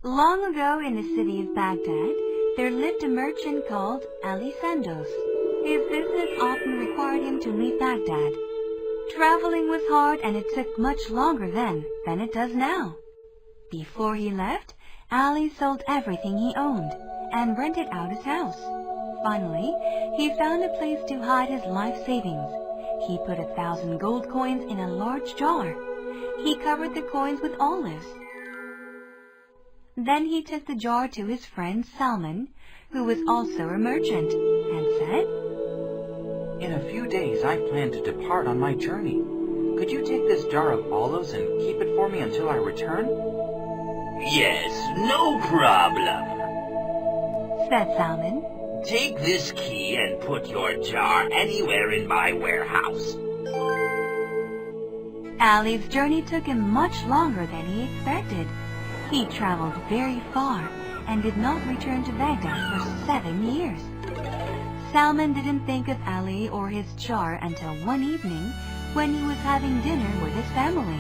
Long ago in the city of Baghdad, there lived a merchant called Ali Sandos. His business often required him to leave Baghdad. Traveling was hard and it took much longer then than it does now. Before he left, Ali sold everything he owned and rented out his house. Finally, he found a place to hide his life savings. He put 1,000 gold coins in a large jar. He covered the coins with olives. Then he took the jar to his friend Salman, who was also a merchant, and said, "In a few days I plan to depart on my journey. Could you take this jar of olives and keep it for me until I return?" "Yes, no problem," said Salman. "Take this key and put your jar anywhere in my warehouse." Ali's journey took him much longer than he expected. He traveled very far and did not return to Baghdad for 7 years. Salman didn't think of Ali or his jar until one evening when he was having dinner with his family.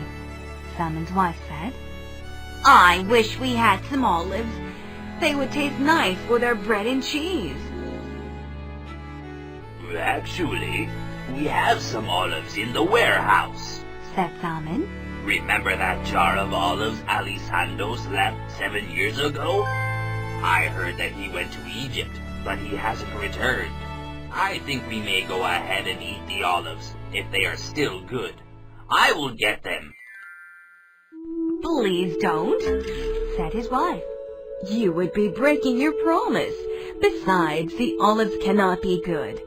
Salman's wife said, "I wish we had some olives. They would taste nice with our bread and cheese." "Actually, we have some olives in the warehouse," said Salman. "Remember that jar of olives Ali Sandos left 7 years ago? I heard that he went to Egypt, but he hasn't returned. I think we may go ahead and eat the olives, if they are still good. I will get them." "Please don't," said his wife. "You would be breaking your promise. Besides, the olives cannot be good.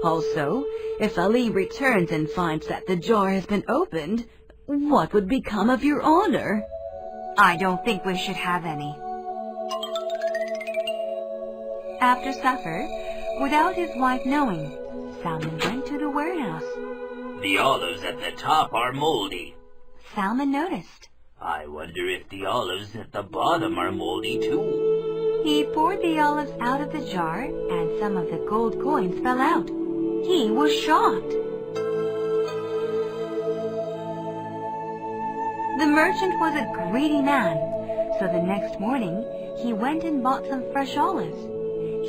Also, if Ali returns and finds that the jar has been opened, what would become of your honor? I don't think we should have any." After supper, without his wife knowing, Salman went to the warehouse. "The olives at the top are moldy." Salman noticed. "I wonder if the olives at the bottom are moldy too." He poured the olives out of the jar, and some of the gold coins fell out. He was shocked. The merchant was a greedy man, so the next morning he went and bought some fresh olives.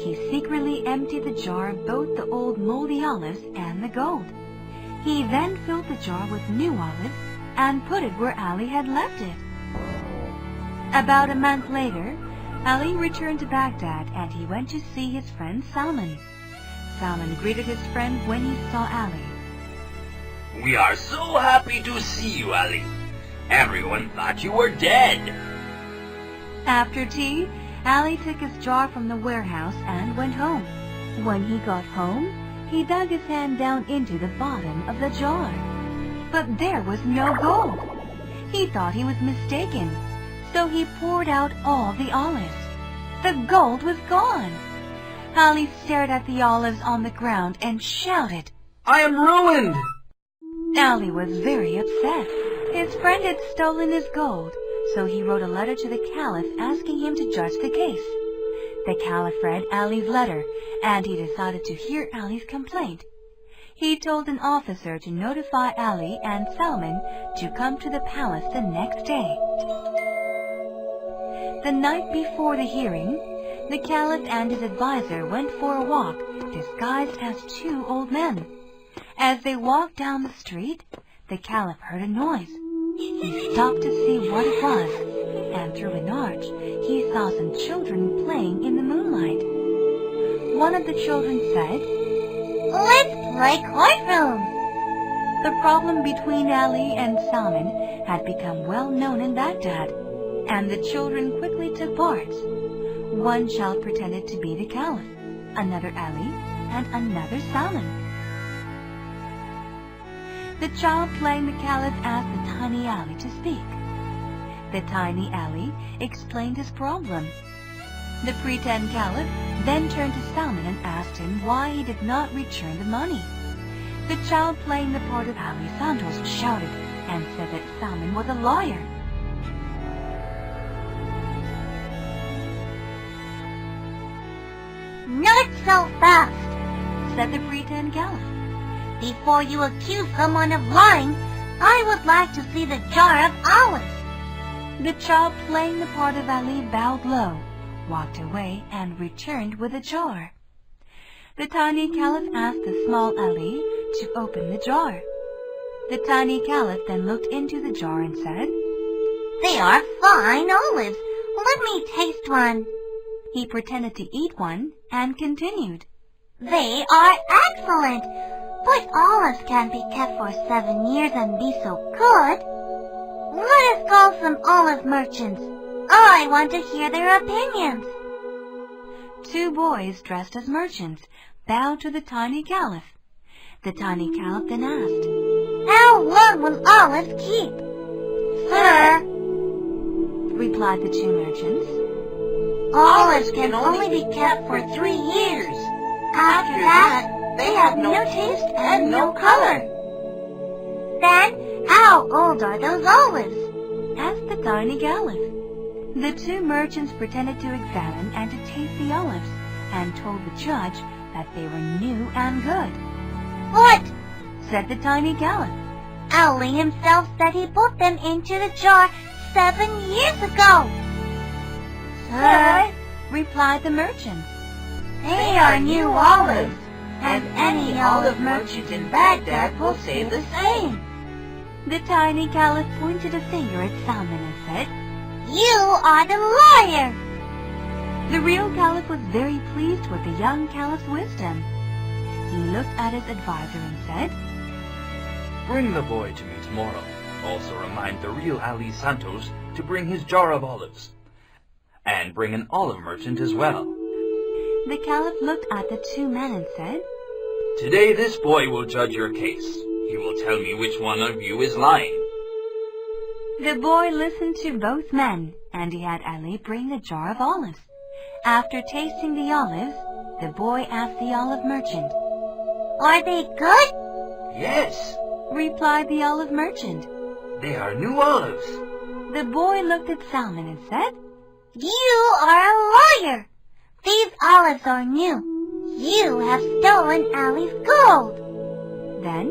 He secretly emptied the jar of both the old moldy olives and the gold. He then filled the jar with new olives and put it where Ali had left it. About a month later, Ali returned to Baghdad and he went to see his friend Salman. Salman greeted his friend when he saw Ali. "We are so happy to see you, Ali. Everyone thought you were dead." After tea, Ali took his jar from the warehouse and went home. When he got home, he dug his hand down into the bottom of the jar. But there was no gold. He thought he was mistaken, so he poured out all the olives. The gold was gone. Ali stared at the olives on the ground and shouted, "I am ruined!" Ali was very upset. His friend had stolen his gold, so he wrote a letter to the Caliph asking him to judge the case. The Caliph read Ali's letter, and he decided to hear Ali's complaint. He told an officer to notify Ali and Salman to come to the palace the next day. The night before the hearing, the Caliph and his advisor went for a walk, disguised as 2 old men. As they walked down the street, the Caliph heard a noise. He stopped to see what it was, and through an arch, he saw some children playing in the moonlight. One of the children said, "Let's play courtroom." The problem between Ali and Salman had become well known in Baghdad, and the children quickly took parts. One child pretended to be the Caliph, another Ali, and another Salman. The child playing the Caliph asked the tiny Ali to speak. The tiny Ali explained his problem. The pretend Caliph then turned to Salman and asked him why he did not return the money. The child playing the part of Ali Santos shouted and said that Salman was a liar. "Not so fast," said the pretend Caliph. "Before you accuse someone of lying, I would like to see the jar of olives." The child playing the part of Ali bowed low, walked away, and returned with a jar. The tiny caliph asked the small Ali to open the jar. The tiny caliph then looked into the jar and said, They are fine olives. Let me taste one. He pretended to eat one and continued, They are excellent, but olives can't be kept for 7 years and be so good. Let us call some olive merchants. I want to hear their opinions. 2 boys dressed as merchants bowed to the tiny caliph. The tiny caliph then asked, How long will olives keep? Sir, replied the 2 merchants, olives can only be kept for 3 years. After that, they have no taste and no color. Then, how old are those olives? asked the tiny caliph. The 2 merchants pretended to examine and to taste the olives, and told the judge that they were new and good. What? Said the tiny caliph. Ali himself said he put them into the jar 7 years ago. Sir, replied the merchants, they are new olives, and any olive merchant in Baghdad will say the same. The tiny caliph pointed a finger at Salman and said, You are the liar! The real caliph was very pleased with the young caliph's wisdom. He looked at his advisor and said, Bring the boy to me tomorrow. Also remind the real Ali Santos to bring his jar of olives. And bring an olive merchant as well. The caliph looked at the 2 men and said, Today this boy will judge your case. He will tell me which one of you is lying. The boy listened to both men, and he had Ali bring the jar of olives. After tasting the olives, the boy asked the olive merchant, Are they good? Yes, replied the olive merchant. they are new olives. The boy looked at Salman and said, You are a liar! These olives are new. You have stolen Ali's gold. Then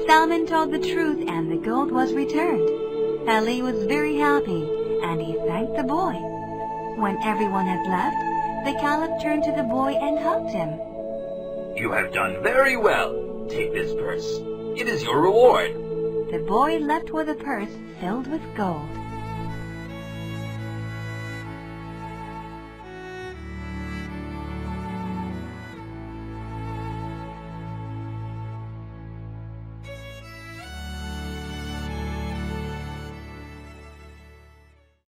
Salman told the truth and the gold was returned. Ali was very happy and he thanked the boy. When everyone had left, the caliph turned to the boy and hugged him. You have done very well. Take this purse. It is your reward. The boy left with a purse filled with gold.